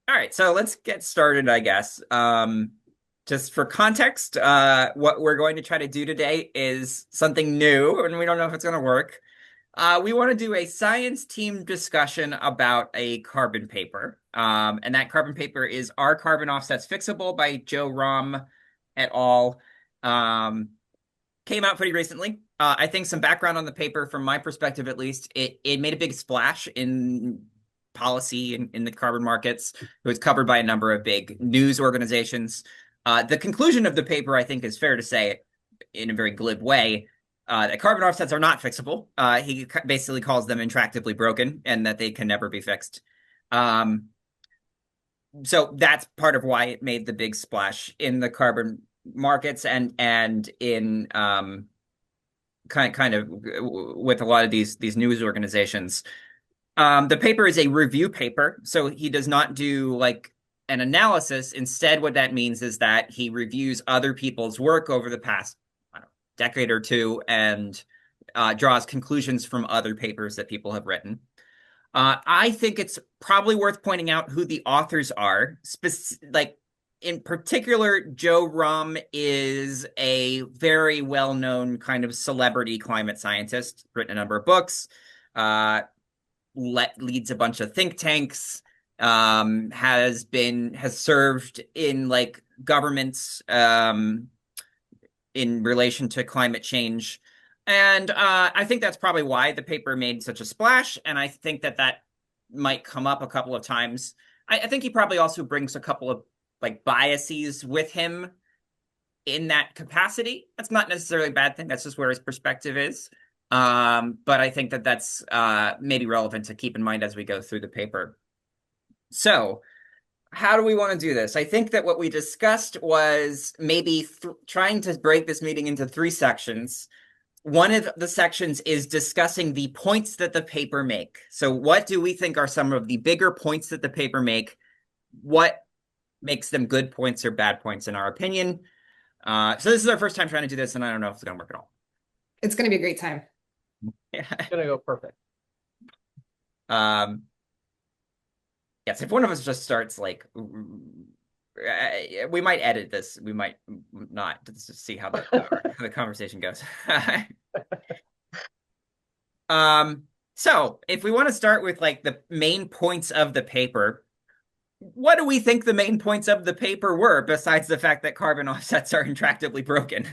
All right, so let's get started, I guess. Just for context, what we're going to try to do today is something new, and we don't know if it's going to work. We want to do a science team discussion about a carbon paper. And that carbon paper is Are Carbon Offsets Fixable by Joe Romm et al. Um, Came out pretty recently. I think some background on the paper, from my perspective at least, it made a big splash in policy in the carbon markets. It was covered by a number of big news organizations. The conclusion of the paper, I think, is fair to say, in a very glib way, that carbon offsets are not fixable. He basically calls them intractably broken and that they can never be fixed. Um, so that's part of why it made the big splash in the carbon markets and in kind of with a lot of these news organizations. The paper is a review paper, so he does not do like an analysis. Instead, what that means is that he reviews other people's work over the past, I don't know, decade or two and draws conclusions from other papers that people have written. I think it's probably worth pointing out who the authors are. Like in particular, Joe Romm is a very well-known kind of celebrity climate scientist, written a number of books, leads a bunch of think tanks, has served in like governments in relation to climate change. And I think that's probably why the paper made such a splash. And I think that might come up a couple of times. I think he probably also brings a couple of like biases with him in that capacity. That's not necessarily a bad thing. That's just where his perspective is. But I think that's maybe relevant to keep in mind as we go through the paper. So, how do we want to do this? I think that what we discussed was maybe trying to break this meeting into three sections. One of the sections is discussing the points that the paper make. So what do we think are some of the bigger points that the paper make? What makes them good points or bad points in our opinion? So this is our first time trying to do this, and I don't know if it's going to work at all. It's going to be a great time. Yeah. It's gonna go perfect. Yes, if one of us just starts like, we might edit this. We might not, just to see how the conversation goes. So if we want to start with like the main points of the paper, what do we think the main points of the paper were, besides the fact that carbon offsets are intractably broken?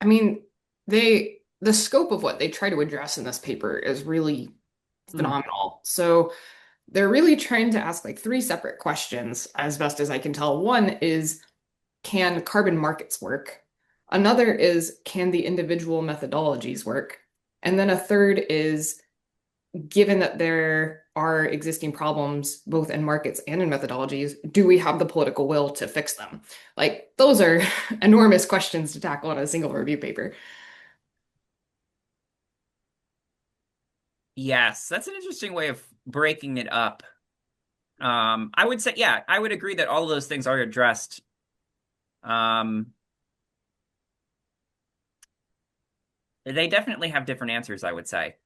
I mean, the scope of what they try to address in this paper is really phenomenal. So they're really trying to ask like three separate questions, as best as I can tell. One is, can carbon markets work? Another is, can the individual methodologies work? And then a third is, given that there are existing problems both in markets and in methodologies, do we have the political will to fix them? Like, those are enormous questions to tackle in a single review paper. Yes, that's an interesting way of breaking it up. I would say, yeah, I would agree that all of those things are addressed. They definitely have different answers, I would say.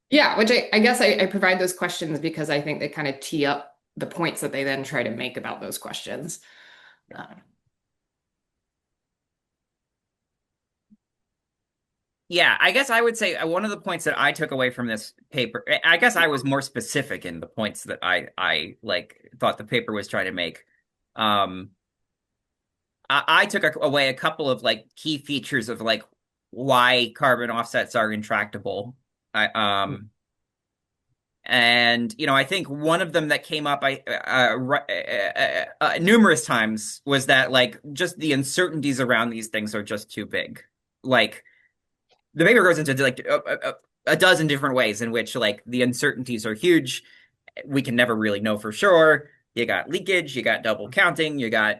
Yeah, which I guess I provide those questions because I think they kind of tee up the points that they then try to make about those questions. Uh, Yeah, I guess I would say one of the points that I took away from this paper, I guess I was more specific in the points that I like thought the paper was trying to make. Um, I took away a couple of like key features of like why carbon offsets are intractable. I And I think one of them that came up numerous times was that like just the uncertainties around these things are just too big. Like the paper goes into like a dozen different ways in which like the uncertainties are huge. We can never really know for sure. You got leakage, you got double counting, you got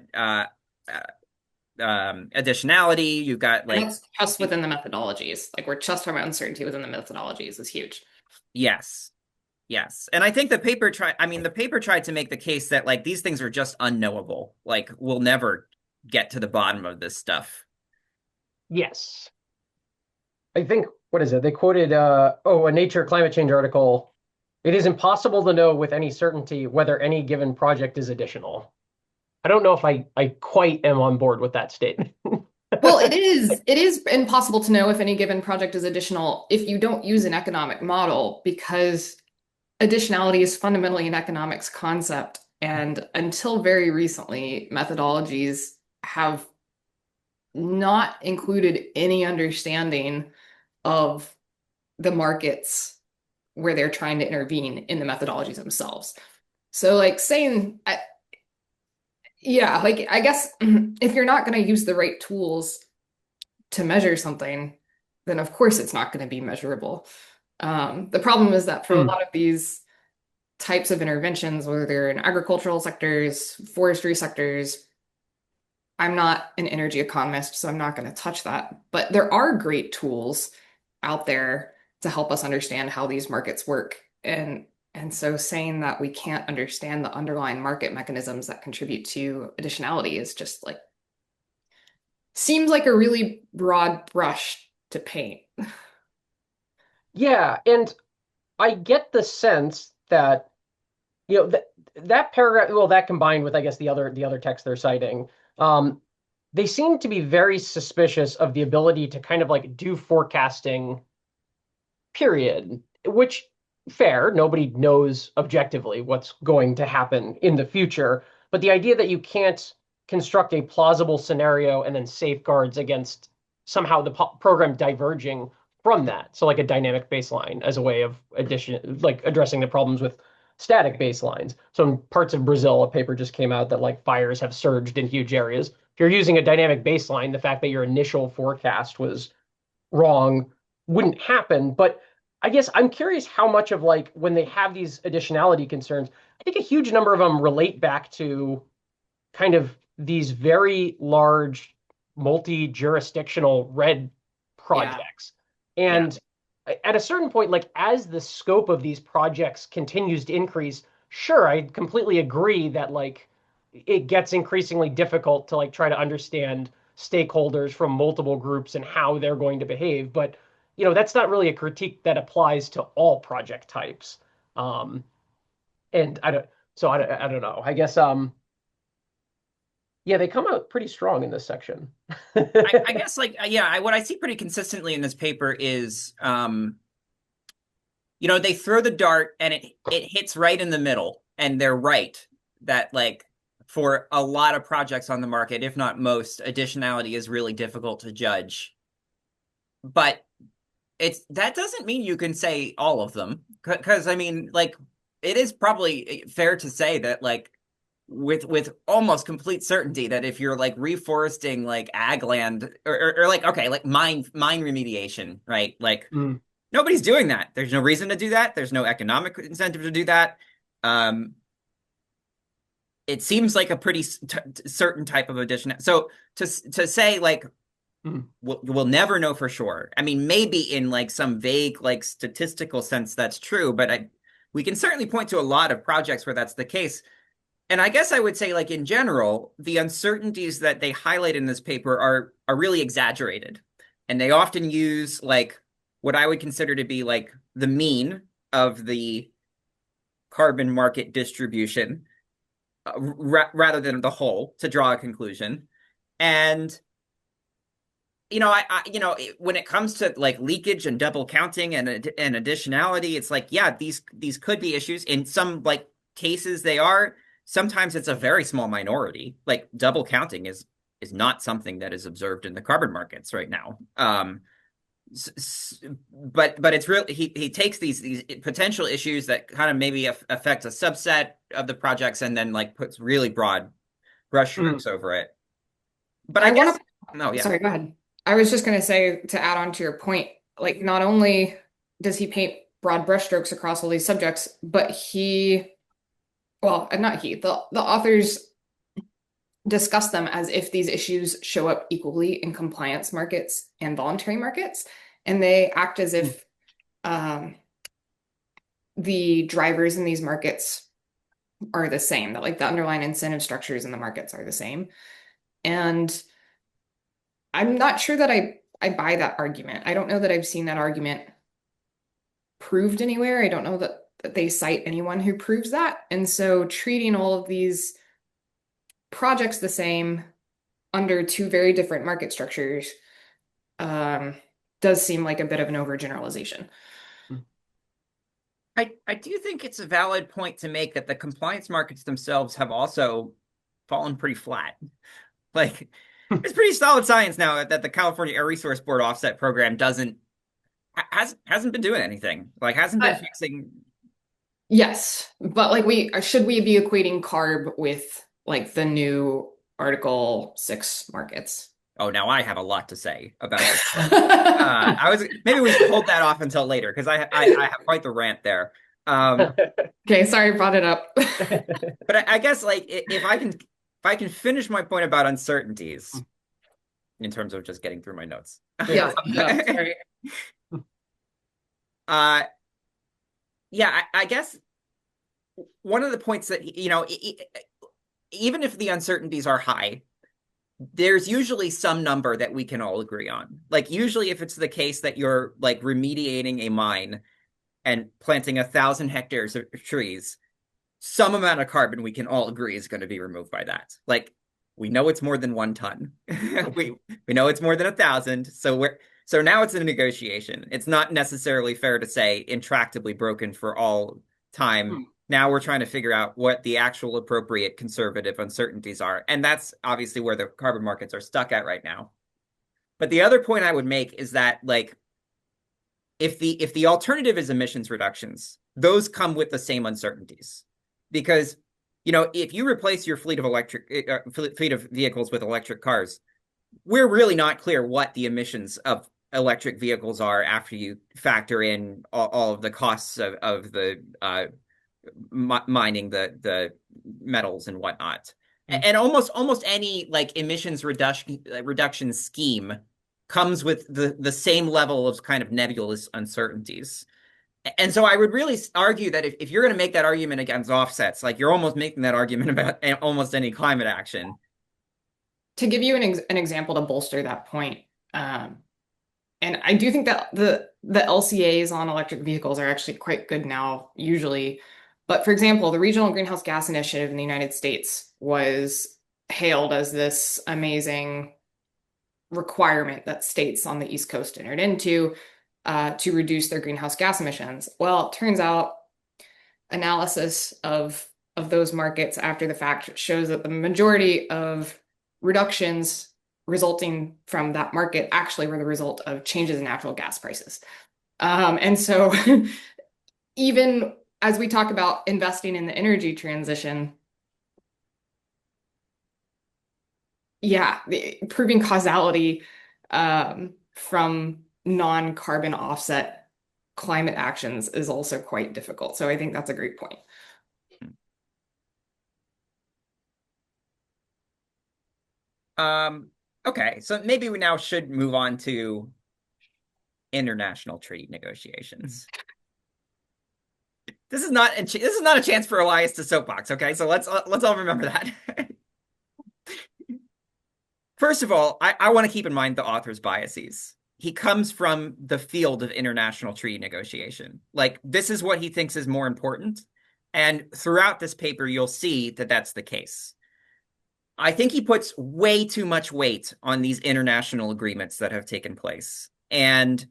additionality, you've got and like that's just within the methodologies. Like, we're just talking about uncertainty within the methodologies is huge. yes. Yes. And I think the paper tried to make the case that like these things are just unknowable. Like we'll never get to the bottom of this stuff. Yes. I think, what is it? They quoted a Nature climate change article It is impossible to know with any certainty whether any given project is additional. I don't know if I quite am on board with that statement. Well, it is impossible to know if any given project is additional if you don't use an economic model because additionality is fundamentally an economics concept. And until very recently, methodologies have not included any understanding of the markets where they're trying to intervene in the methodologies themselves. So, like saying, yeah, like I guess if you're not going to use the right tools to measure something, then of course it's not going to be measurable. The problem is that for a Hmm. lot of these types of interventions, whether they're in agricultural sectors, forestry sectors, I'm not an energy economist, so I'm not going to touch that. But there are great tools out there to help us understand how these markets work. And so saying that we can't understand the underlying market mechanisms that contribute to additionality is just like seems like a really broad brush to paint. Yeah, and I get the sense that that that paragraph, well, that combined with I guess the other text they're citing, um, they seem to be very suspicious of the ability to kind of like do forecasting, period. Which fair, nobody knows objectively what's going to happen in the future, but the idea that you can't construct a plausible scenario and then safeguards against somehow the program diverging from that. So like a dynamic baseline as a way of addition, like addressing the problems with static baselines. So in parts of Brazil, a paper just came out that like fires have surged in huge areas. If you're using a dynamic baseline, the fact that your initial forecast was wrong wouldn't happen. But I guess I'm curious how much of like when they have these additionality concerns, I think a huge number of them relate back to kind of these very large multi-jurisdictional red Yeah. projects. Yeah. And at a certain point, like as the scope of these projects continues to increase, sure, I completely agree that like it gets increasingly difficult to like try to understand stakeholders from multiple groups and how they're going to behave. But that's not really a critique that applies to all project types. Um, and I don't know. I guess yeah, they come out pretty strong in this section. I guess like yeah, what I see pretty consistently in this paper is they throw the dart and it hits right in the middle, and they're right that like for a lot of projects on the market, if not most, additionality is really difficult to judge. But that doesn't mean you can say all of them, because I mean, like it is probably fair to say that like with almost complete certainty that if you're like reforesting like ag land or like okay like mine remediation, right, like Mm, nobody's doing that. There's no reason to do that. There's no economic incentive to do that. Um, it seems like a pretty certain type of addition. So to say like mm, we'll never know for sure. I mean, maybe in like some vague like statistical sense that's true, but we can certainly point to a lot of projects where that's the case. And I guess I would say like in general, the uncertainties that they highlight in this paper are really exaggerated. And they often use like what I would consider to be like the mean of the carbon market distribution rather than the whole to draw a conclusion. And when it comes to like leakage and double counting and additionality, it's like, yeah, these could be issues. In some like cases, they are. Sometimes it's a very small minority. Like double counting is not something that is observed in the carbon markets right now. But it's really he takes these potential issues that kind of maybe affect a subset of the projects and then like puts really broad mm. brushstrokes over it. But I I guess want no, to, yeah. sorry, go ahead. I was just going to say to add on to your point, like not only does he paint broad brushstrokes across all these subjects, but well, not he, the authors discuss them as if these issues show up equally in compliance markets and voluntary markets, and they act as Mm. if the drivers in these markets are the same, that like the underlying incentive structures in the markets are the same. And I'm not sure that I buy that argument. I don't know that I've seen that argument proved anywhere. I don't know that that they cite anyone who proves that. And so treating all of these projects the same under two very different market structures um, does seem like a bit of an overgeneralization. I do think it's a valid point to make that the compliance markets themselves have also fallen pretty flat. Like, it's pretty solid science now that the California Air Resource Board offset program hasn't been doing anything. Like, hasn't been Uh, fixing. yes, but like should we be equating CARB with like the new Article 6 markets? Oh, now I have a lot to say about this point. I was maybe we should hold that off until later because I have quite the rant there. Okay, sorry, I brought it up. But I guess like if I can finish my point about uncertainties in terms of just getting through my notes. Yeah, yeah, sorry. Uh, yeah, I guess one of the points that even if the uncertainties are high, there's usually some number that we can all agree on. Like usually if it's the case that you're like remediating a mine and planting 1,000 hectares of trees, some amount of carbon we can all agree is going to be removed by that. Like we know it's more than 1 ton. we know it's more than 1,000. So now it's a negotiation. It's not necessarily fair to say intractably broken for all time. Now we're trying to figure out what the actual appropriate conservative uncertainties are. And that's obviously where the carbon markets are stuck at right now. But the other point I would make is that like if the alternative is emissions reductions, those come with the same uncertainties. Because if you replace your fleet of vehicles with electric cars, we're really not clear what the emissions of electric vehicles are after you factor in all of the costs of the mining the metals and whatnot. And almost any like emissions reduction scheme comes with the same level of kind of nebulous uncertainties. And so I would really argue that if you're going to make that argument against offsets, like you're almost making that argument about almost any climate action. To give you an example to bolster that point, and I do think that the LCAs on electric vehicles are actually quite good now, usually. But for example, the Regional Greenhouse Gas Initiative in the United States was hailed as this amazing requirement that states on the East Coast entered into to reduce their greenhouse gas emissions. Well, it turns out analysis of those markets after the fact shows that the majority of reductions resulting from that market actually were the result of changes in natural gas prices. And so even as we talk about investing in the energy transition, yeah, proving causality from non-carbon offset climate actions is also quite difficult. So I think that's a great point. Okay, so maybe we now should move on to international trade negotiations. This is not a chance for Elias to soapbox, okay? So let's all remember that. First of all, I want to keep in mind the author's biases. He comes from the field of international treaty negotiation. Like, this is what he thinks is more important. And throughout this paper, you'll see that that's the case. I think he puts way too much weight on these international agreements that have taken place. And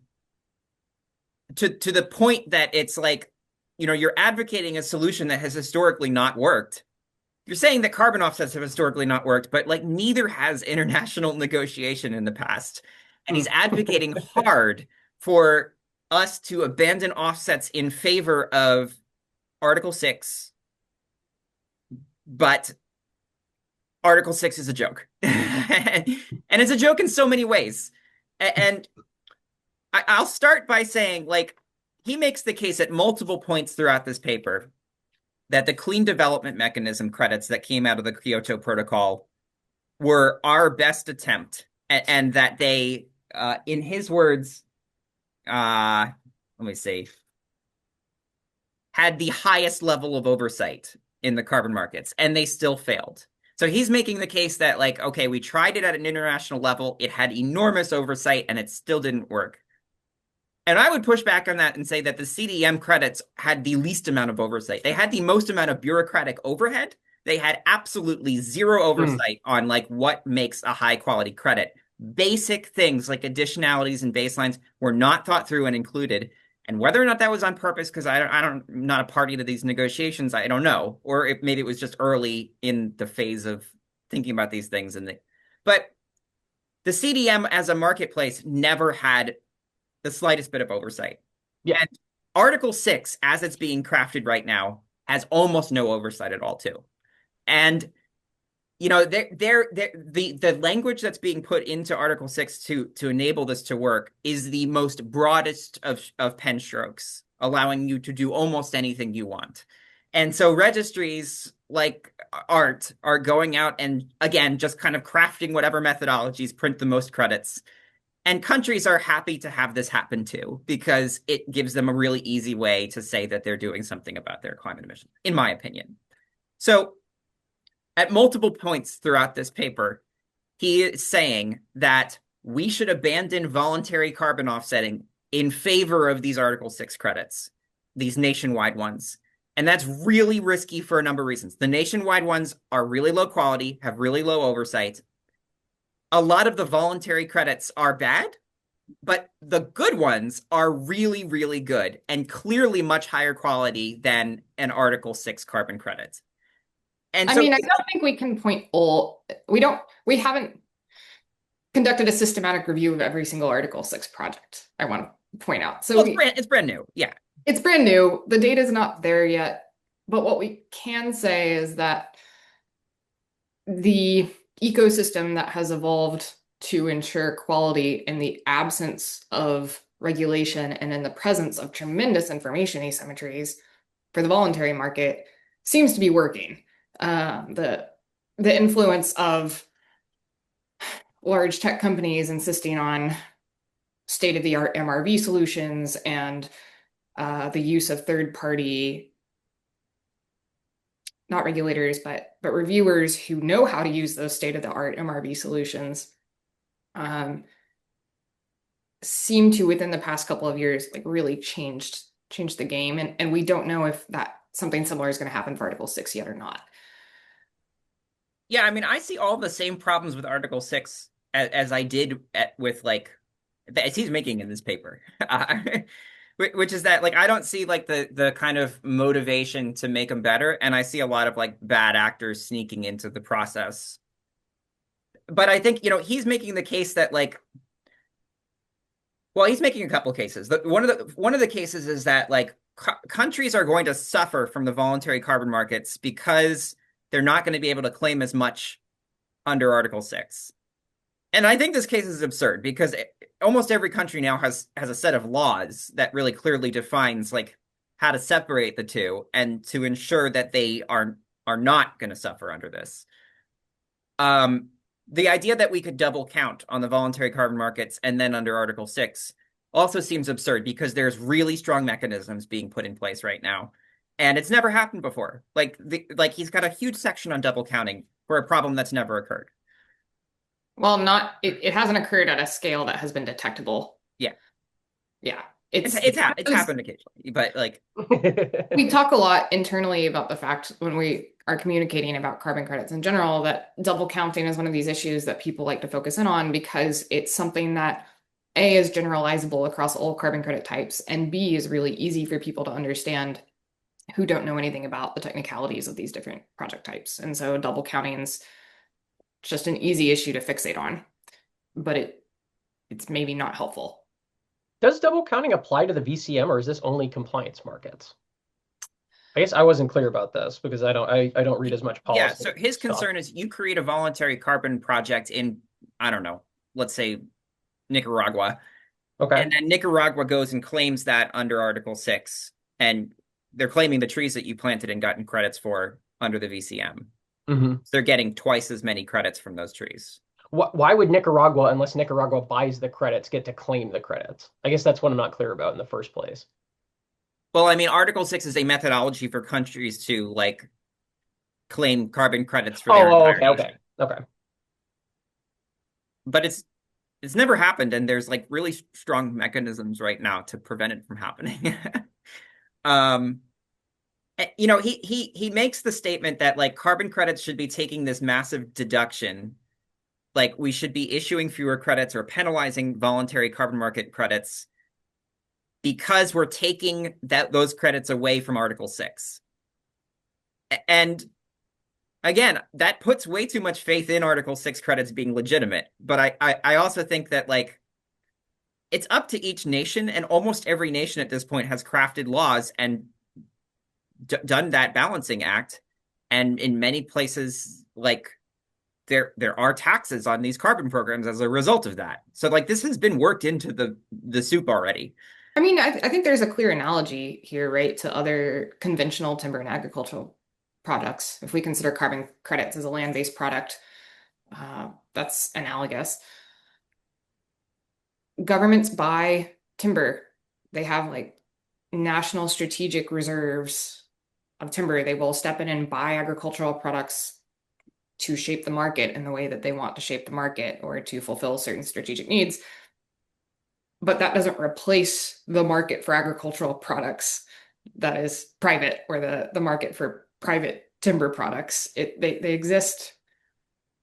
to the point that it's like, you're advocating a solution that has historically not worked. You're saying that carbon offsets have historically not worked, but like neither has international negotiation in the past. And he's advocating hard for us to abandon offsets in favor of Article 6. But Article 6 is a joke. And it's a joke in so many ways. And I'll start by saying, like, he makes the case at multiple points throughout this paper that the clean development mechanism credits that came out of the Kyoto Protocol were our best attempt, and that they, in his words, let me see, had the highest level of oversight in the carbon markets, and they still failed. So he's making the case that, like, okay, we tried it at an international level, it had enormous oversight, and it still didn't work. And I would push back on that and say that the CDM credits had the least amount of oversight. They had the most amount of bureaucratic overhead. They had absolutely zero Mm. oversight on like what makes a high quality credit. Basic things like additionalities and baselines were not thought through and included. And whether or not that was on purpose, because I'm not a party to these negotiations, I don't know. Or if maybe it was just early in the phase of thinking about these things. But the CDM as a marketplace never had the slightest bit of oversight. Yeah. And Article 6, as it's being crafted right now, has almost no oversight at all, too. And the language that's being put into Article 6 to enable this to work is the most broadest of pen strokes, allowing you to do almost anything you want. And so registries like art are going out and again just kind of crafting whatever methodologies print the most credits. And countries are happy to have this happen too, because it gives them a really easy way to say that they're doing something about their climate emissions, in my opinion. So at multiple points throughout this paper, he is saying that we should abandon voluntary carbon offsetting in favor of these Article 6 credits, these nationwide ones. And that's really risky for a number of reasons. The nationwide ones are really low quality, have really low oversight. A lot of the voluntary credits are bad, but the good ones are really, really good and clearly much higher quality than an Article 6 carbon credit. And I so, mean, I don't think we can point all, we haven't conducted a systematic review of every single Article 6 project, I want to point out. So well, it's brand new. Yeah. it's brand new. The data is not there yet. But what we can say is that the ecosystem that has evolved to ensure quality in the absence of regulation and in the presence of tremendous information asymmetries for the voluntary market seems to be working. The influence of large tech companies insisting on state-of-the-art MRV solutions and the use of third-party, not regulators, but reviewers who know how to use those state-of-the-art MRV solutions seem to, within the past couple of years, like really changed the game. And we don't know if that something similar is going to happen for Article 6 yet or not. Yeah, I mean, I see all the same problems with Article 6 as I did with like as he's making in this paper. Which is that like I don't see like the kind of motivation to make them better, and I see a lot of like bad actors sneaking into the process. But I think, he's making the case that like well, he's making a couple of cases. One of the cases is that like countries are going to suffer from the voluntary carbon markets because they're not going to be able to claim as much under Article 6. And I think this case is absurd because almost every country now has a set of laws that really clearly defines like how to separate the two and to ensure that they are not going to suffer under this. Um, the idea that we could double count on the voluntary carbon markets and then under Article 6 also seems absurd because there's really strong mechanisms being put in place right now. And it's never happened before. Like he's got a huge section on double counting for a problem that's never occurred. Well, it hasn't occurred at a scale that has been detectable. Yeah. Yeah. It's happened occasionally, but like we talk a lot internally about the fact when we are communicating about carbon credits in general that double counting is one of these issues that people like to focus in on because it's something that A is generalizable across all carbon credit types, and B is really easy for people to understand who don't know anything about the technicalities of these different project types. And so double counting is just an easy issue to fixate on, but it's maybe not helpful. Does double counting apply to the VCM, or is this only compliance markets? I guess I wasn't clear about this because I don't read as much policy. Yeah, so his stuff. concern is you create a voluntary carbon project in, I don't know, let's say Nicaragua. Okay. And then Nicaragua goes and claims that under Article 6. And they're claiming the trees that you planted and gotten credits for under the VCM. Mm-hmm. So they're getting twice as many credits from those trees. Why would Nicaragua, unless Nicaragua buys the credits, get to claim the credits? I guess that's what I'm not clear about in the first place. Well, I mean, Article 6 is a methodology for countries to like claim carbon credits for their entire okay. nation. But it's never happened, and there's like really strong mechanisms right now to prevent it from happening. um, he makes the statement that like carbon credits should be taking this massive deduction. Like we should be issuing fewer credits or penalizing voluntary carbon market credits because we're taking those credits away from Article 6. And again, that puts way too much faith in Article 6 credits being legitimate. But I also think that like it's up to each nation, and almost every nation at this point has crafted laws and done that balancing act. And in many places, like there are taxes on these carbon programs as a result of that. So like this has been worked into the soup already. I mean, I think there's a clear analogy here, right, to other conventional timber and agricultural products. If we consider carbon credits as a land-based product, that's analogous. Governments buy timber. They have like national strategic reserves of timber. They will step in and buy agricultural products to shape the market in the way that they want to shape the market or to fulfill certain strategic needs. But that doesn't replace the market for agricultural products that is private, or the market for private timber products. They exist,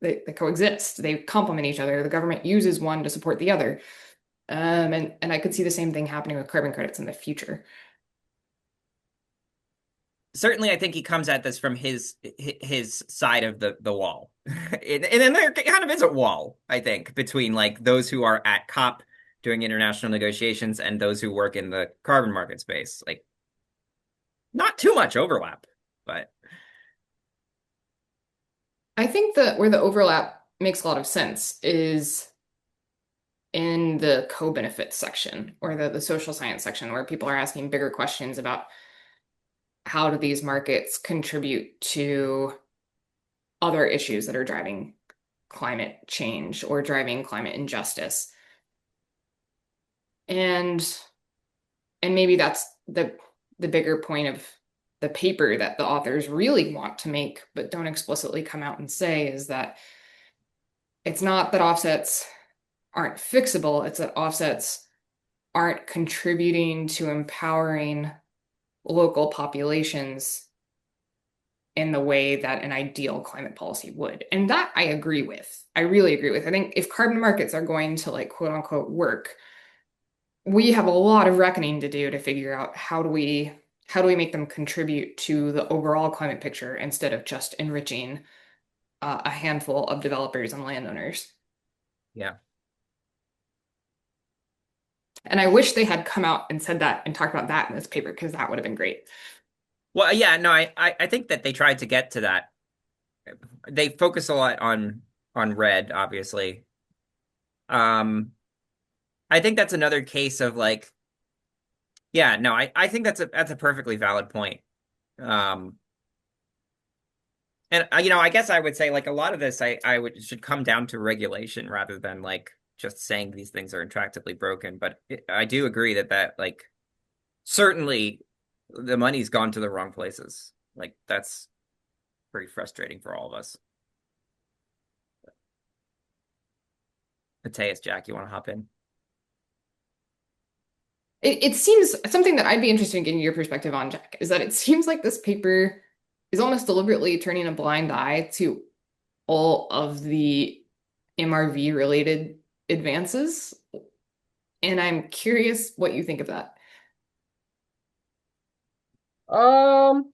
they coexist, they complement each other. The government uses one to support the other. And I could see the same thing happening with carbon credits in the future. Certainly, I think he comes at this from his side of the wall. And then there kind of is a wall, I think, between like those who are at COP doing international negotiations and those who work in the carbon market space. Like not too much overlap, but I think that where the overlap makes a lot of sense is in the co-benefits section, or the social science section, where people are asking bigger questions about how do these markets contribute to other issues that are driving climate change or driving climate injustice. And maybe that's the bigger point of the paper that the authors really want to make, but don't explicitly come out and say, is that it's not that offsets aren't fixable, it's that offsets aren't contributing to empowering local populations in the way that an ideal climate policy would. And that I agree with. I really agree with. I think if carbon markets are going to like quote unquote work, we have a lot of reckoning to do to figure out how do we make them contribute to the overall climate picture instead of just enriching a handful of developers and landowners. yeah. And I wish they had come out and said that and talked about that in this paper, because that would have been great. Well, yeah, no, I think that they tried to get to that. They focus a lot on red, obviously. Um, I think that's another case of like, yeah, no, I think that's a perfectly valid point. Um, and I guess I would say like a lot of this I would should come down to regulation rather than like just saying these things are intractably broken. But I do agree that like certainly the money's gone to the wrong places. Like that's pretty frustrating for all of us. Mateus, Jack, you want to hop in? It seems something that I'd be interested in getting your perspective on, Jack, is that it seems like this paper is almost deliberately turning a blind eye to all of the MRV related advances. And I'm curious what you think of that. Um,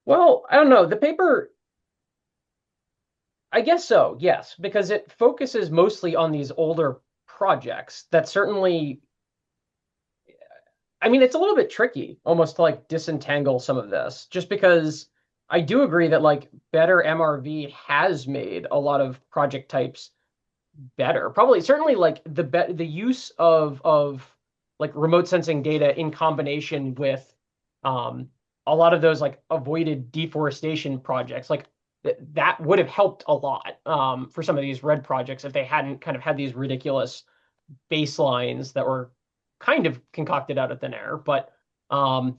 well, I don't know. The paper, I guess so, yes, because it focuses mostly on these older projects that certainly, I mean, it's a little bit tricky almost to like disentangle some of this, just because I do agree that like better MRV has made a lot of project types better. Probably certainly like the use of like remote sensing data in combination with um a lot of those like avoided deforestation projects, like that would have helped a lot for some of these red projects if they hadn't kind of had these ridiculous baselines that were kind of concocted out of thin air. But um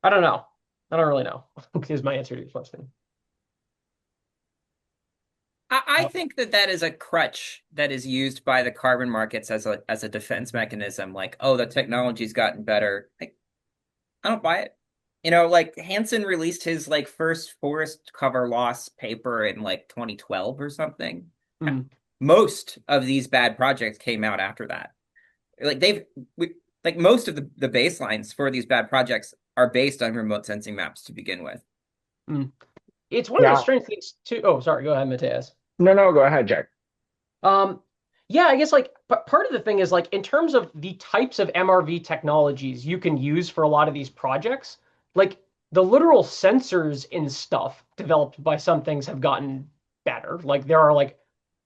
I don't know. I don't really know is my answer to your question. I think that that is a crutch that is used by the carbon markets as a defense mechanism. Like, oh, the technology's gotten better. Like, I don't buy it. Like Hansen released his like first forest cover loss paper in like 2012 or something. Mm. Most of these bad projects came out after that. Like like most of the baselines for these bad projects are based on remote sensing maps to begin with. Mm. It's one of those Yeah. strange things too. Oh, sorry. Go ahead, Mateus. No, no, go ahead, Jack. Um, yeah, I guess like part of the thing is like in terms of the types of MRV technologies you can use for a lot of these projects, like the literal sensors and stuff developed by some things have gotten better. Like there are like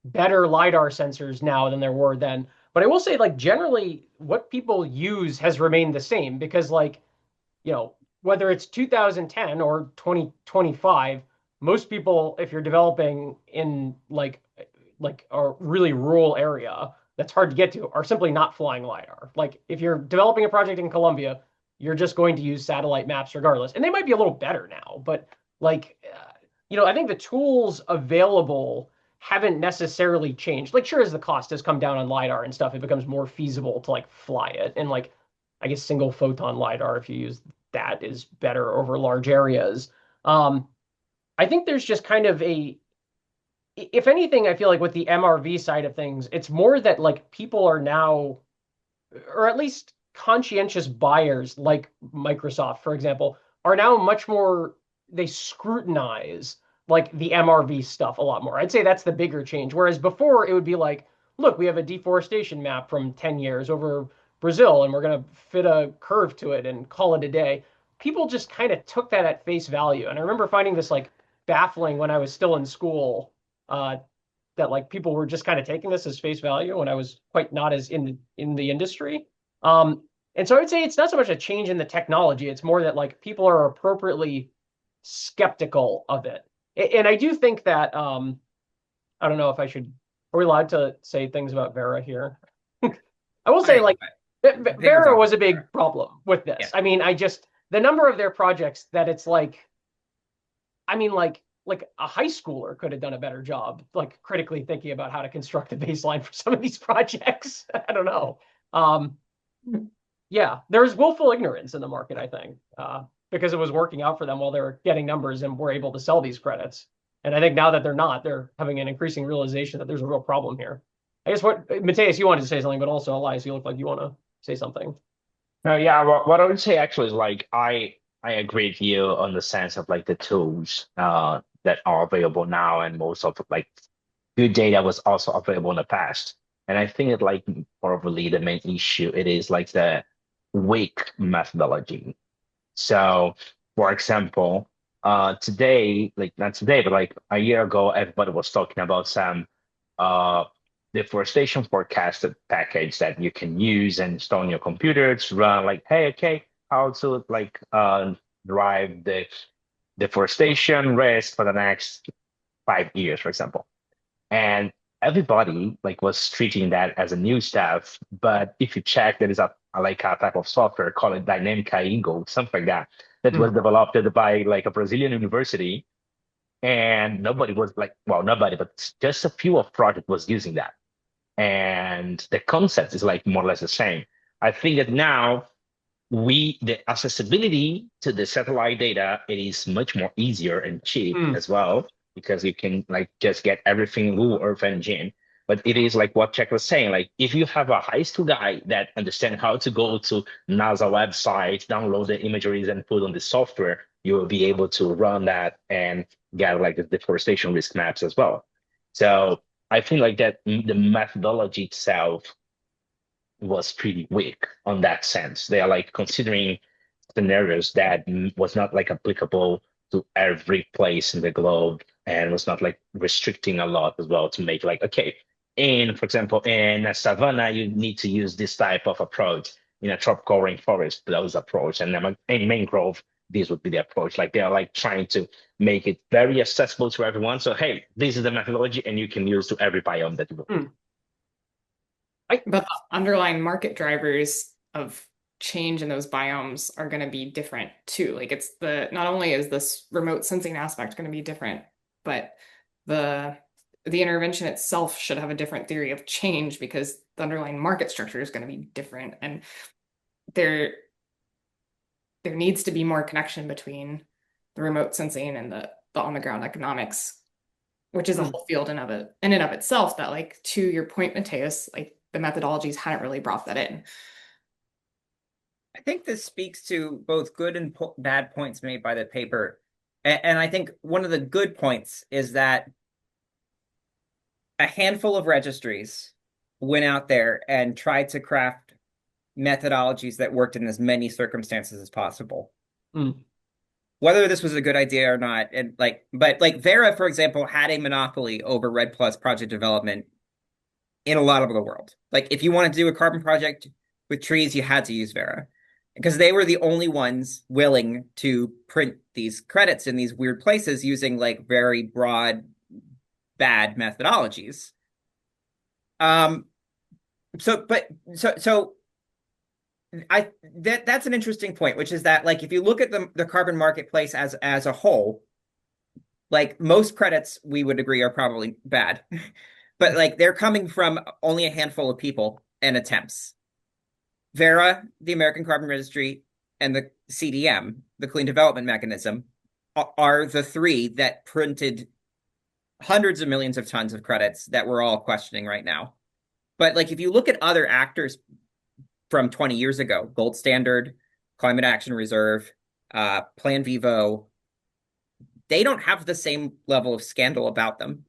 better LiDAR sensors now than there were then. But I will say like generally what people use has remained the same because like whether it's 2010 or 2025, most people, if you're developing in like a really rural area that's hard to get to, are simply not flying LiDAR. Like if you're developing a project in Colombia, you're just going to use satellite maps regardless. And they might be a little better now, but like, I think the tools available haven't necessarily changed. Like, sure, as the cost has come down on LiDAR and stuff, it becomes more feasible to like fly it. And like, I guess single photon LiDAR, if you use that, is better over large areas. Um, I think there's just kind of if anything, I feel like with the MRV side of things, it's more that like people are now, or at least conscientious buyers like Microsoft, for example, are now much more, they scrutinize like the MRV stuff a lot more. I'd say that's the bigger change. Whereas before it would be like, look, we have a deforestation map from 10 years over Brazil and we're going to fit a curve to it and call it a day. People just kind of took that at face value. And I remember finding this like baffling when I was still in school, uh, that like people were just kind of taking this as face value when I was quite not as in the industry. Um, and so I would say it's not so much a change in the technology; it's more that like people are appropriately skeptical of it. And I do think that I don't know if I should. Are we allowed to say things about Vera here? I will say I like I think we're Vera talking was a about big there. problem with Yeah. this. I mean, I just the number of their projects that it's like I mean, like a high schooler could have done a better job, like critically thinking about how to construct a baseline for some of these projects. I don't know. Um, yeah, there's willful ignorance in the market, I think, because it was working out for them while they were getting numbers and were able to sell these credits. And I think now that they're not, they're having an increasing realization that there's a real problem here. I guess what Mateus, you wanted to say something, but also Elias, you look like you want to say something. No, yeah, what I would say actually is like I agree with you on the sense of like the tools that are available now and most of like good data was also available in the past. And I think that like probably the main issue it is like the weak methodology. So, for example, today, like not today, but like a year ago, everybody was talking about some uh, deforestation forecasted package that you can use and install on your computer to run like, hey, okay, how to like drive the deforestation risk for the next 5 years, for example. And everybody like was treating that as a new stuff. But if you check, there is a like a type of software called Dynamic Eagle, something like that, that was Hmm. developed by like a Brazilian university. And nobody was like, well, nobody, but just a few of project was using that. And the concept is like more or less the same. I think that now the accessibility to the satellite data it is much more easier and cheap Hmm. as well because you can like just get everything in Google Earth Engine. But it is like what Jack was saying, like if you have a high school guy that understands how to go to NASA website, download the imageries and put on the software, you will be able to run that and get like the deforestation risk maps as well. So I think like that the methodology itself was pretty weak on that sense. They are like considering scenarios that was not like applicable to every place in the globe and was not like restricting a lot as well to make like, okay, for example, in a savanna, you need to use this type of approach. In a tropical rainforest, those approach, and then in mangrove, this would be the approach. Like they are like trying to make it very accessible to everyone. So hey, this is the methodology, and you can use to every biome that you want. Hmm. I But the underlying market drivers of change in those biomes are going to be different too. Like it's not only is this remote sensing aspect going to be different, but the the intervention itself should have a different theory of change because the underlying market structure is going to be different. And there needs to be more connection between the remote sensing and the on the ground economics, which is a whole field in and of itself that, like, to your point, Mateus, like the methodologies hadn't really brought that in. I think this speaks to both good and bad points made by the paper. And I think one of the good points is that a handful of registries went out there and tried to craft methodologies that worked in as many circumstances as possible. Whether this was a good idea or not, and but Vera, for example, had a monopoly over Red Plus project development in a lot of the world. Like, if you want to do a carbon project with trees, you had to use Vera because they were the only ones willing to print these credits in these weird places using like very broad, bad methodologies. So that's an interesting point, which is that, like, if you look at the carbon marketplace as a whole, like, most credits we would agree are probably bad, but like they're coming from only a handful of people and attempts. Vera, the American Carbon Registry, and the CDM, the Clean Development Mechanism, are the three that printed hundreds of millions of tons of credits that we're all questioning right now. But like, if you look at other actors from 20 years ago, Gold Standard, Climate Action Reserve, Plan Vivo, they don't have the same level of scandal about them,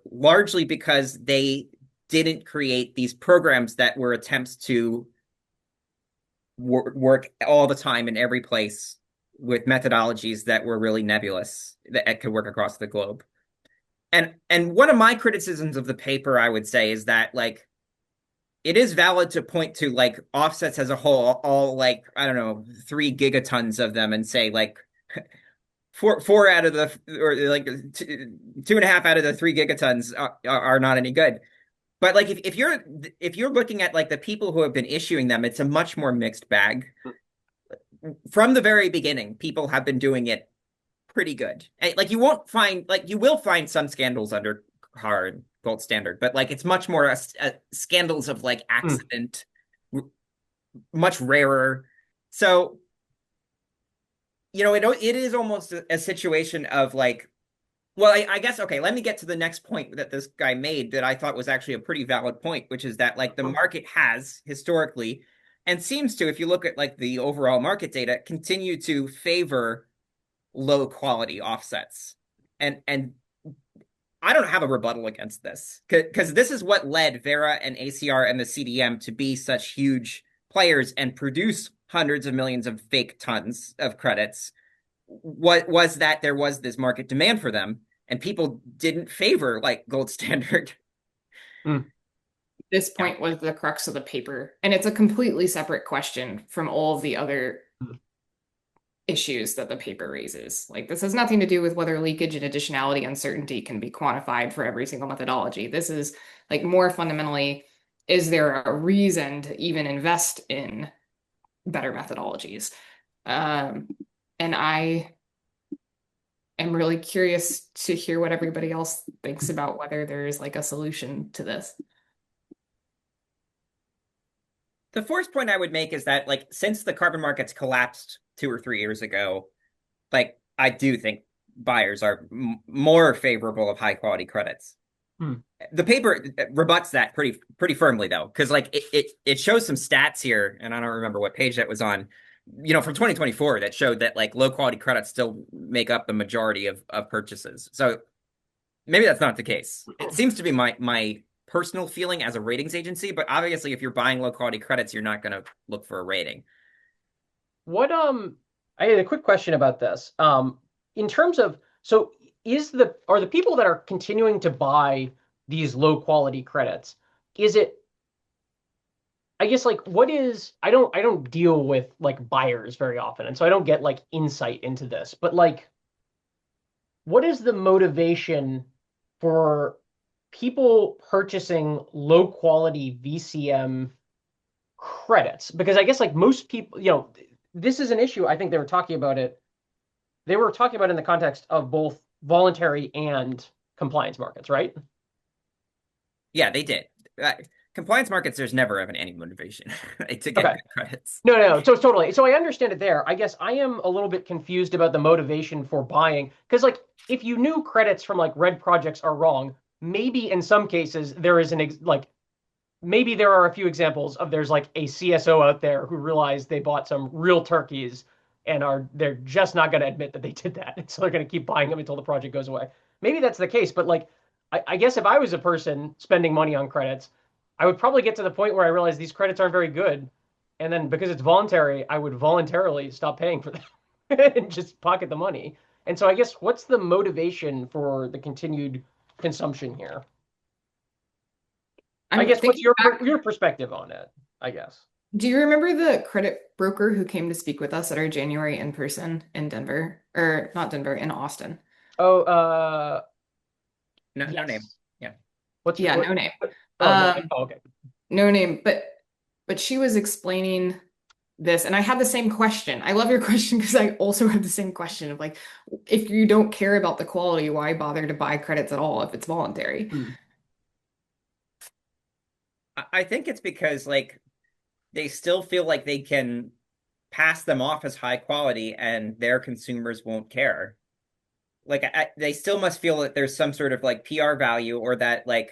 largely because they didn't create these programs that were attempts to work all the time in every place with methodologies that were really nebulous that could work across the globe. And one of my criticisms of the paper, I would say, is that, like, it is valid to point to like offsets as a whole, all like, I don't know, 3 gigatons of them, and say like four out of the, or like 2.5 out of the 3 gigatons are not any good. But like, if you're looking at like the people who have been issuing them, it's a much more mixed bag. From the very beginning, people have been doing it pretty good. Like, you will find some scandals under hard Gold Standard, but like, it's much more scandals of like accident, much rarer. So, it is almost a situation of like, well, I guess, okay, let me get to the next point that this guy made that I thought was actually a pretty valid point, which is that like the market has historically, and seems to, if you look at like the overall market data, continue to favor low quality offsets. And I don't have a rebuttal against this, because this is what led Vera and ACR and the CDM to be such huge players and produce hundreds of millions of fake tons of credits. What was that there was this market demand for them, and people didn't favor like Gold Standard. This point was the crux of the paper, and it's a completely separate question from all of the other issues that the paper raises. Like, this has nothing to do with whether leakage and additionality uncertainty can be quantified for every single methodology. This is like more fundamentally, is there a reason to even invest in better methodologies? And I am really curious to hear what everybody else thinks about whether there's like a solution to this. The first point I would make is that, like, since the carbon markets collapsed 2 or 3 years ago, like, I do think buyers are more favorable of high quality credits. The paper rebuts that pretty firmly, though, because like it shows some stats here, and I don't remember what page that was on, from 2024, that showed that like low quality credits still make up the majority of purchases. So maybe that's not the case. It seems to be my personal feeling as a ratings agency, but obviously if you're buying low quality credits, you're not going to look for a rating. What I had a quick question about this. In terms of, so are the people that are continuing to buy these low quality credits, is it, I guess, like, what is, I don't deal with like buyers very often, and so I don't get like insight into this, but like, what is the motivation for people purchasing low quality VCM credits? Because I guess like most people, this is an issue. I think they were talking about it. They were talking about it in the context of both voluntary and compliance markets, right? Yeah, they did. Uh, Compliance markets, there's never even any motivation to get Okay. good credits. No. So totally. So I understand it there. I guess I am a little bit confused about the motivation for buying because, like, if you knew credits from like red projects are wrong, maybe in some cases there is like maybe there are a few examples of there's like a CSO out there who realized they bought some real turkeys and they're just not going to admit that they did that. And so they're going to keep buying them until the project goes away. Maybe that's the case, but like I guess if I was a person spending money on credits, I would probably get to the point where I realize these credits aren't very good. And then because it's voluntary, I would voluntarily stop paying for them and just pocket the money. And so I guess what's the motivation for the continued consumption here? I I'm guess what's thinking back. your perspective on it, I guess. Do you remember the credit broker who came to speak with us at our January in person in Denver? Or not Denver, in Austin? Oh, No, no name. yes. Yeah. What's Yeah, what? no name. Oh, no. Um, Oh, okay. no name, but she was explaining this, and I had the same question. I love your question because I also have the same question of like, if you don't care about the quality, why bother to buy credits at all if it's voluntary? Hmm. I think it's because like they still feel like they can pass them off as high quality and their consumers won't care. Like they still must feel that there's some sort of like PR value or that like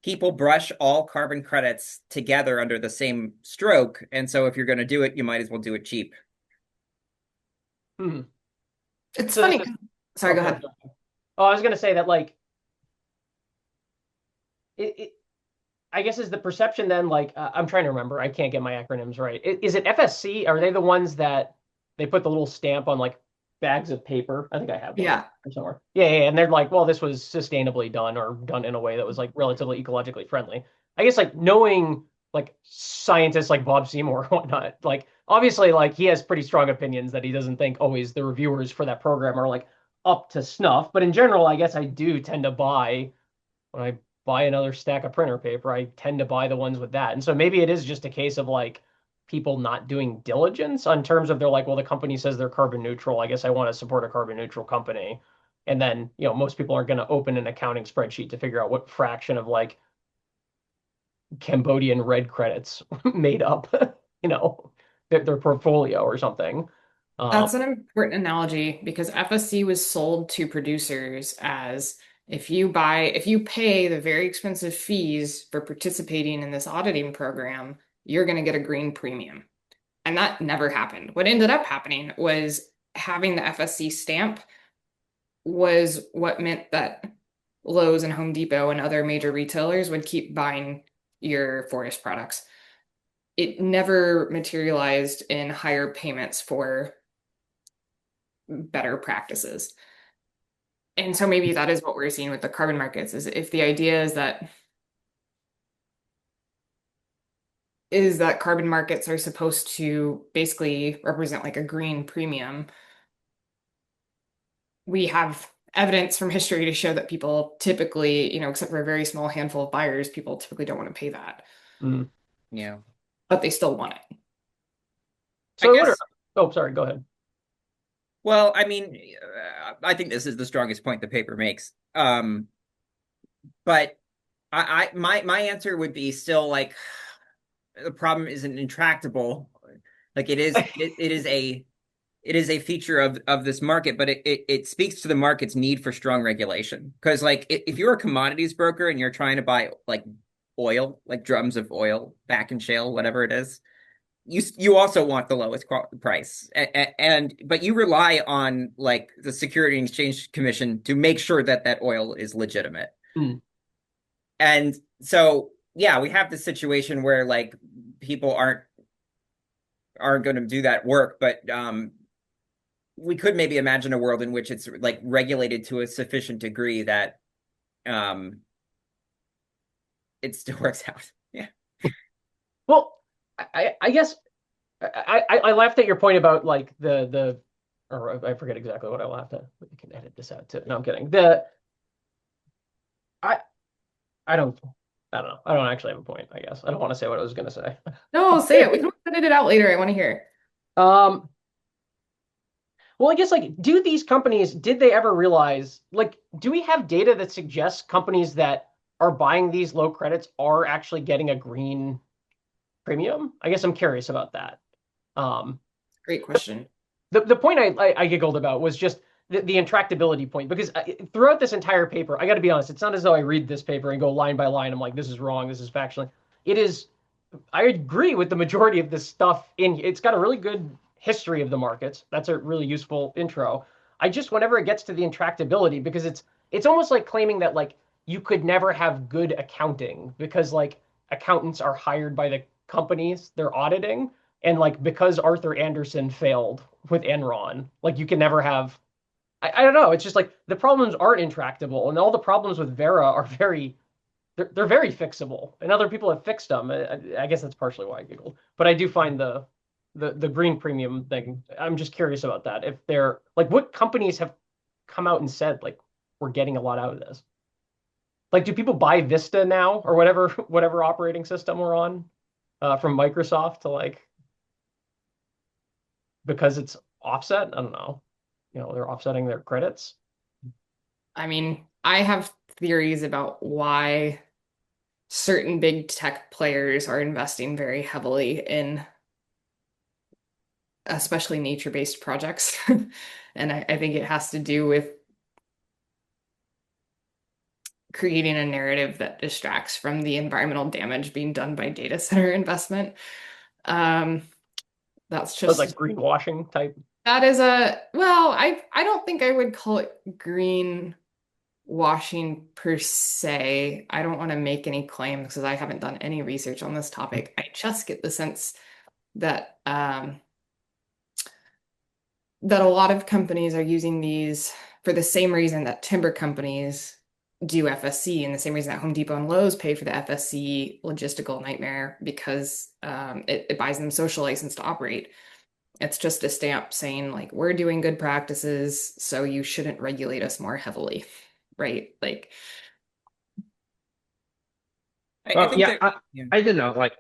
people brush all carbon credits together under the same stroke. And so if you're going to do it, you might as well do it cheap. Hmm. It's So this funny. is Sorry, oh, go go ahead. ahead. Oh, I was gonna say that like it I guess is the perception then like I'm trying to remember. I can't get my acronyms right. Is it FSC? Are they the ones that they put the little stamp on like bags of paper? I think I have one Yeah. somewhere. Yeah. And they're like, well, this was sustainably done or done in a way that was like relatively ecologically friendly. I guess like knowing like scientists like Bob Seymour and whatnot, like obviously like he has pretty strong opinions that he doesn't think always the reviewers for that program are like up to snuff. But in general, I guess I do tend to buy when I buy another stack of printer paper, I tend to buy the ones with that. And so maybe it is just a case of like people not doing diligence on terms of they're like, well, the company says they're carbon neutral. I guess I want to support a carbon neutral company. And then, most people aren't going to open an accounting spreadsheet to figure out what fraction of like Cambodian red credits made up, their portfolio or something. That's an important analogy because FSC was sold to producers as if you pay the very expensive fees for participating in this auditing program, you're going to get a green premium. And that never happened. What ended up happening was having the FSC stamp was what meant that Lowe's and Home Depot and other major retailers would keep buying your forest products. It never materialized in higher payments for better practices. And so maybe that is what we're seeing with the carbon markets is if the idea is that carbon markets are supposed to basically represent like a green premium, we have evidence from history to show that people typically, except for a very small handful of buyers, people typically don't want to pay that, Mm. Yeah. but they still want it. I So I wonder. guess, Oh, sorry. Go ahead. well, I mean, I think this is the strongest point the paper makes. But my answer would be still like the problem isn't intractable. Like it is a feature of this market, but it speaks to the market's need for strong regulation. Because like if you're a commodities broker and you're trying to buy like oil, like drums of oil, back in shale, whatever it is, you also want the lowest price, and but you rely on like the Security and Exchange Commission to make sure that that oil is legitimate. Mm. And so yeah, we have this situation where like people aren't going to do that work, but we could maybe imagine a world in which it's like regulated to a sufficient degree that um it still works out. Yeah. Well, I guess I laughed at your point about like the or I forget exactly what I laughed at. But you can edit this out too. No, I'm kidding. I I don't I don't know. I don't actually have a point, I guess. I don't want to say what I was gonna say. No, say it. We can edit it out later. I want to hear. Um, well, I guess like did they ever realize like do we have data that suggests companies that are buying these low credits are actually getting a green premium? I guess I'm curious about that. Um, Great question. the point I giggled about was just the intractability point, because throughout this entire paper, I got to be honest, it's not as though I read this paper and go line by line. I'm like, this is wrong, this is factually. It is. I agree with the majority of this stuff in. It's got a really good history of the markets. That's a really useful intro. I just, whenever it gets to the intractability, because it's almost like claiming that like you could never have good accounting because like accountants are hired by the companies they're auditing, and like because Arthur Andersen failed with Enron, like you can never have. I don't know. It's just like the problems aren't intractable, and all the problems with Vera are they're very fixable, and other people have fixed them. I guess that's partially why I giggled. But I do find the green premium thing. I'm just curious about that. If they're like, what companies have come out and said like we're getting a lot out of this? Like, do people buy Vista now or whatever operating system we're on from Microsoft to like because it's offset? I don't know. They're offsetting their credits. I mean, I have theories about why certain big tech players are investing very heavily in especially nature-based projects. And I think it has to do with creating a narrative that distracts from the environmental damage being done by data center investment. Um, that's So it's just like greenwashing type. that is a well, I don't think I would call it green washing per se. I don't want to make any claims because I haven't done any research on this topic. I just get the sense that that a lot of companies are using these for the same reason that timber companies do FSC, and the same reason that Home Depot and Lowe's pay for the FSC logistical nightmare because it buys them social license to operate. It's just a stamp saying like we're doing good practices, so you shouldn't regulate us more heavily, right? Like, I think Yeah, that yeah. I don't know. Like,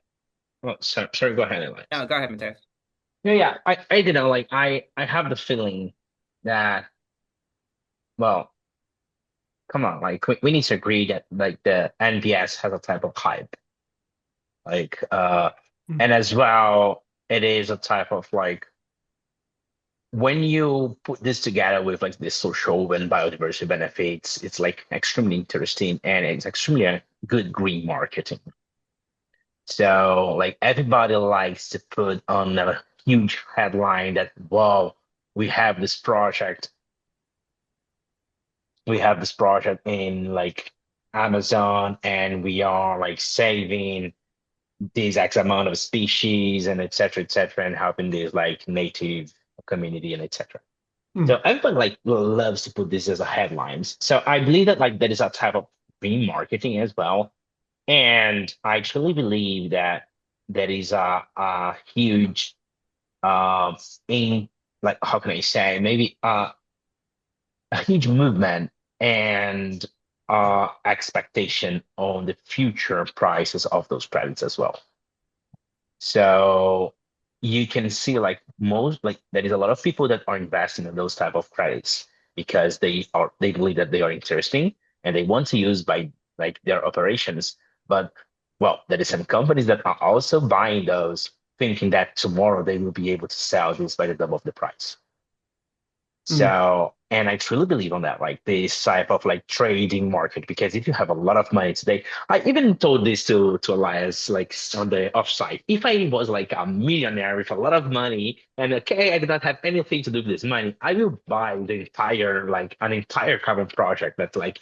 well, sorry, go ahead, Alex. No, go ahead, Matthias. Yeah, I don't know. Like, I have the feeling that, well, come on, like, we need to agree that like the NVS has a type of hype, like, and as well, it is a type of like when you put this together with like the social and biodiversity benefits, it's like extremely interesting and it's extremely good green marketing. So like everybody likes to put on a huge headline that, wow, we have this project. We have this project in like Amazon and we are like saving these X amount of species and et cetera, and helping this like native community and etc. Hmm. So everyone like loves to put this as a headlines. So I believe that like that is a type of green marketing as well. And I truly believe that there is a huge in like how can I say maybe a huge movement and expectation on the future prices of those credits as well. So you can see like most like there is a lot of people that are investing in those type of credits because they believe that they are interesting and they want to use by like their operations. But well, there is some companies that are also buying those thinking that tomorrow they will be able to sell this by the double of the price. Hmm. So, and I truly believe on that, like this type of like trading market, because if you have a lot of money today, I even told this to Elias, like on the offsite. If I was like a millionaire with a lot of money and okay, I do not have anything to do with this money, I will buy the entire like an entire carbon project that's like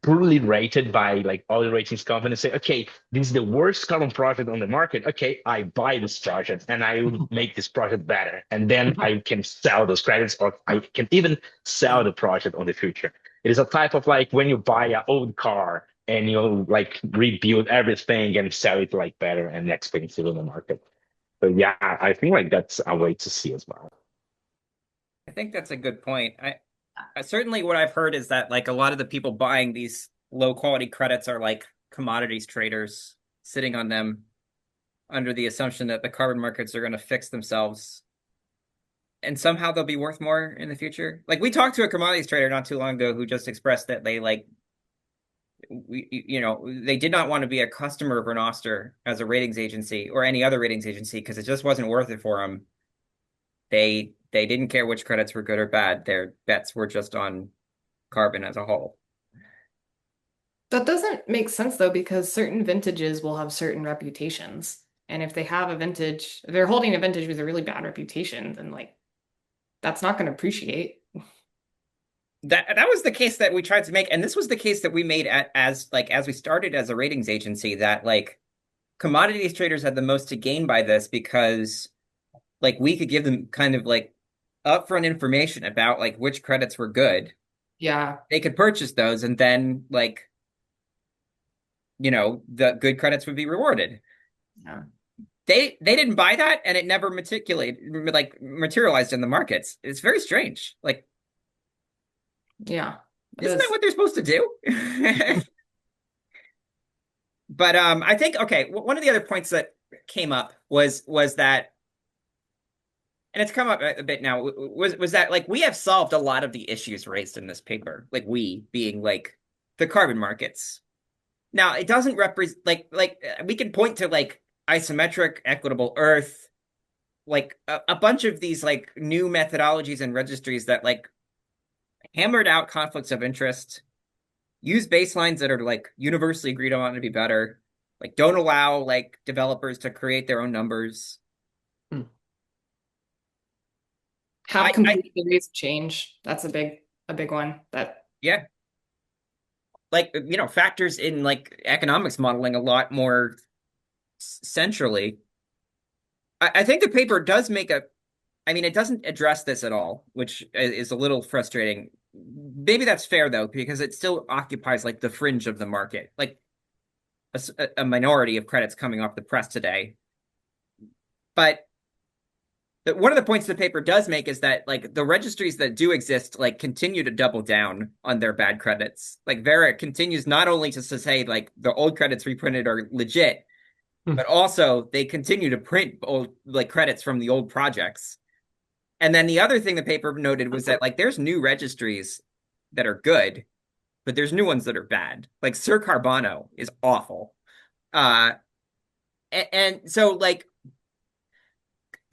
poorly rated by like all the ratings companies say, okay, this is the worst carbon project on the market. Okay, I buy this project and I will make this project better. And then I can sell those credits or I can even sell the project on the future. It is a type of like when you buy an old car and you like rebuild everything and sell it like better and expensive in the market. So yeah, I think like that's a way to see as well. I think that's a good point. Certainly what I've heard is that like a lot of the people buying these low quality credits are like commodities traders sitting on them under the assumption that the carbon markets are going to fix themselves and somehow they'll be worth more in the future. Like we talked to a commodities trader not too long ago who just expressed that they like they did not want to be a customer of Renoster as a ratings agency or any other ratings agency because it just wasn't worth it for them. They didn't care which credits were good or bad. Their bets were just on carbon as a whole. That doesn't make sense though, because certain vintages will have certain reputations. And if they have a vintage, if they're holding a vintage with a really bad reputation, then like that's not going to appreciate. That was the case that we tried to make, and this was the case that we made as we started as a ratings agency, that like commodities traders had the most to gain by this because like we could give them kind of like upfront information about like which credits were good. Yeah. They could purchase those, and then like the good credits would be rewarded. Yeah. They didn't buy that, and it never materialized in the markets. It's very strange. Like, Yeah. It isn't that is. what they're supposed to do? But I think okay, one of the other points that came up was that, and it's come up a bit now, was that like we have solved a lot of the issues raised in this paper, like we being like the carbon markets. Now it doesn't represent we can point to like isometric, equitable Earth, like a bunch of these like new methodologies and registries that like hammered out conflicts of interest, use baselines that are like universally agreed on to be better, like don't allow like developers to create their own numbers. Hmm. Have I complete theories of change. That's a big one that yeah, like factors in like economics modeling a lot more centrally. I think the paper does make a, I mean, it doesn't address this at all, which is a little frustrating. Maybe that's fair though, because it still occupies like the fringe of the market, like a minority of credits coming off the press today. But one of the points the paper does make is that like the registries that do exist like continue to double down on their bad credits. Like Vera continues not only to say like the old credits reprinted are legit, Hmm. but also they continue to print old like credits from the old projects. And then the other thing the paper noted was that like there's new registries that are good, but there's new ones that are bad. Like Sir Carbano is awful. Uh and so like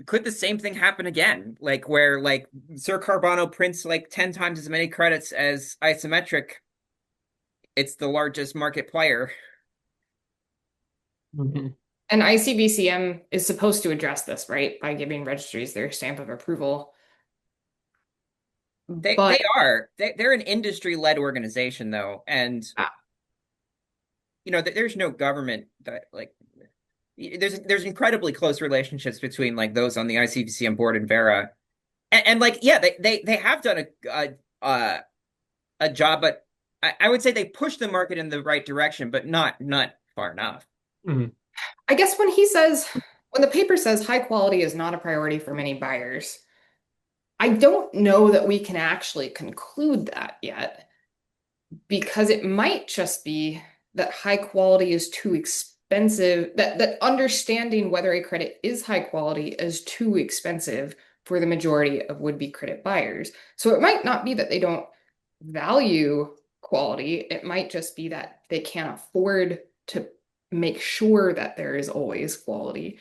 could the same thing happen again? Like where like Sir Carbano prints like 10 times as many credits as Isometric. It's the largest market player. Mhm. and ICBCM is supposed to address this, right? By giving registries their stamp of approval. They But are. They're an industry-led organization though. And there's no government that like there's incredibly close relationships between like those on the ICBCM board and Vera. And like yeah, they have done a job, but I would say they push the market in the right direction, but not far enough. Mhm. I guess when the paper says high quality is not a priority for many buyers, I don't know that we can actually conclude that yet, because it might just be that high quality is too expensive, that understanding whether a credit is high quality is too expensive for the majority of would-be credit buyers. So it might not be that they don't value quality, it might just be that they can't afford to make sure that there is always quality.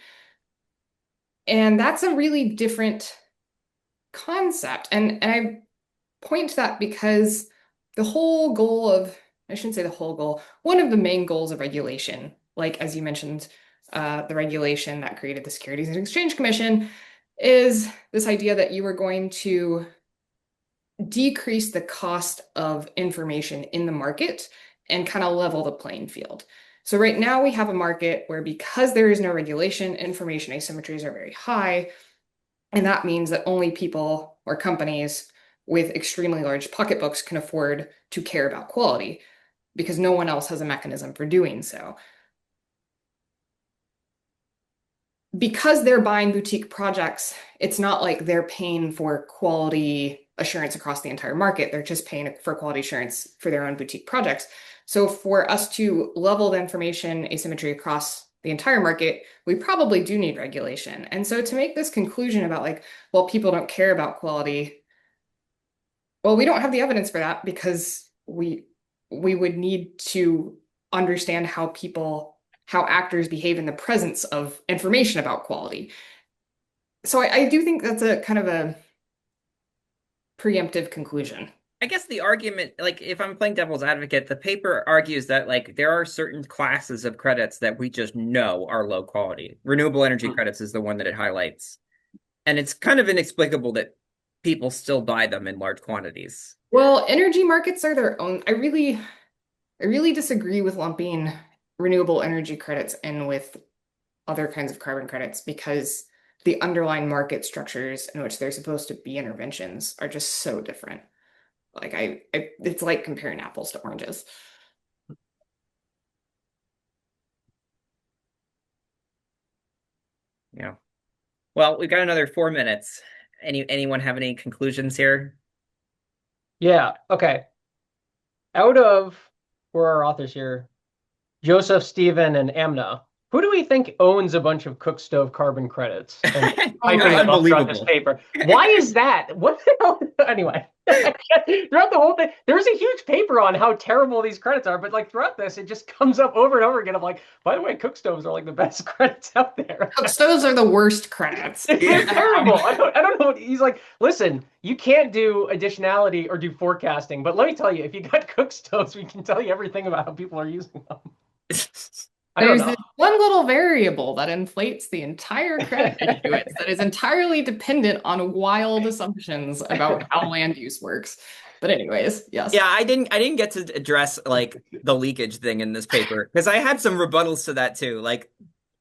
And that's a really different concept. And I point to that because the whole goal of, I shouldn't say the whole goal, one of the main goals of regulation, like as you mentioned, the regulation that created the Securities and Exchange Commission, is this idea that you are going to decrease the cost of information in the market and kind of level the playing field. So right now we have a market where, because there is no regulation, information asymmetries are very high. And that means that only people or companies with extremely large pocketbooks can afford to care about quality, because no one else has a mechanism for doing so. Because they're buying boutique projects, it's not like they're paying for quality assurance across the entire market. They're just paying for quality assurance for their own boutique projects. So for us to level the information asymmetry across the entire market, we probably do need regulation. And so to make this conclusion about like, well, people don't care about quality, well, we don't have the evidence for that, because we would need to understand how actors behave in the presence of information about quality. So I do think that's a kind of a preemptive conclusion. I guess the argument, like if I'm playing devil's advocate, the paper argues that like there are certain classes of credits that we just know are low quality. Renewable energy credits is the one that it highlights. And it's kind of inexplicable that people still buy them in large quantities. Well, energy markets are their own. I really disagree with lumping renewable energy credits in with other kinds of carbon credits because the underlying market structures in which they're supposed to be interventions are just so different. Like it's like comparing apples to oranges. Yeah. Well, we've got another 4 minutes. Anyone have any conclusions here? Yeah. Okay. Out of who are our authors here? Joseph, Stephen, and Amna. Who do we think owns a bunch of cook stove carbon credits and typing them up throughout this Unbelievable. paper? Why is that? What the hell? Anyway, throughout the whole thing, there's a huge paper on how terrible these credits are, but like throughout this, it just comes up over and over again. I'm like, by the way, cook stoves are like the best credits out there. Those are the worst credits. They're terrible. I don't know. He's like, listen, you can't do additionality or do forecasting, but let me tell you, if you got cook stoves, we can tell you everything about how people are using them. I don't There's know. this one little variable that inflates the entire credit issuance that is entirely dependent on wild assumptions about how land use works. But anyways, yes. Yeah, I didn't get to address like the leakage thing in this paper because I had some rebuttals to that too. Like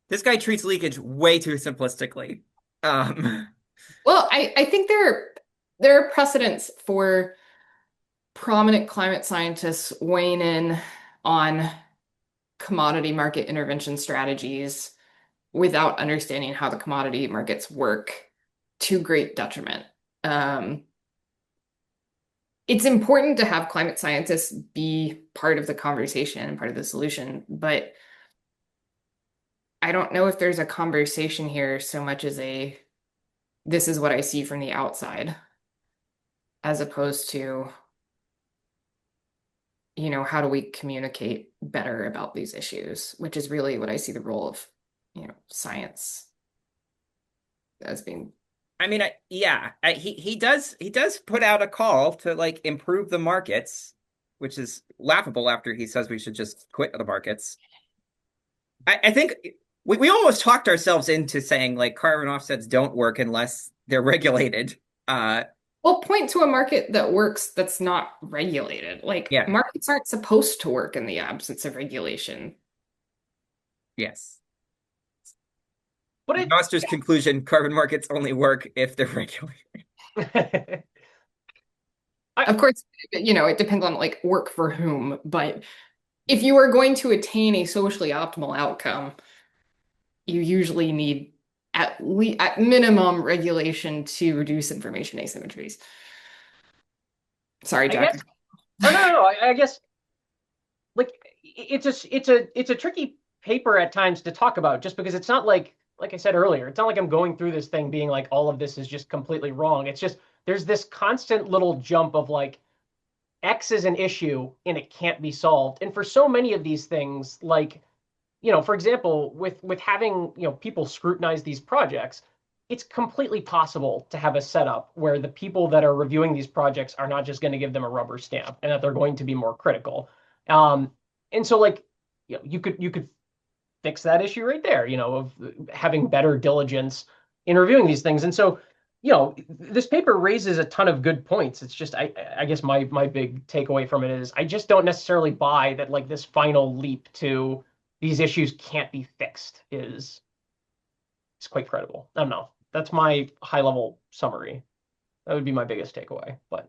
this guy treats leakage way too simplistically. Um, Well, I think there are precedents for prominent climate scientists weighing in on commodity market intervention strategies without understanding how the commodity markets work to great detriment. Um, it's important to have climate scientists be part of the conversation and part of the solution, but I don't know if there's a conversation here so much as this is what I see from the outside, as opposed to, how do we communicate better about these issues, which is really what I see the role of, science as being. I mean, he does put out a call to like improve the markets, which is laughable after he says we should just quit the markets. I think we almost talked ourselves into saying like carbon offsets don't work unless they're regulated. Well, point to a market that works that's not regulated. Like Yeah, markets aren't supposed to work in the absence of regulation. yes. But Renoster's conclusion: carbon markets only work if they're regulated. Of course, it depends on like work for whom, but if you are going to attain a socially optimal outcome, you usually need at minimum regulation to reduce information asymmetries. Sorry, I guess. Jack. Oh no. I guess like it's a tricky paper at times to talk about just because it's not like I said earlier, it's not like I'm going through this thing being like all of this is just completely wrong. It's just there's this constant little jump of like X is an issue and it can't be solved. And for so many of these things, like, for example, with having, people scrutinize these projects, it's completely possible to have a setup where the people that are reviewing these projects are not just going to give them a rubber stamp and that they're going to be more critical. And so like, you could fix that issue right there, of having better diligence in reviewing these things. And so, this paper raises a ton of good points. It's just, I guess my big takeaway from it is I just don't necessarily buy that like this final leap to these issues can't be fixed is quite credible. I don't know. That's my high level summary. That would be my biggest takeaway, but.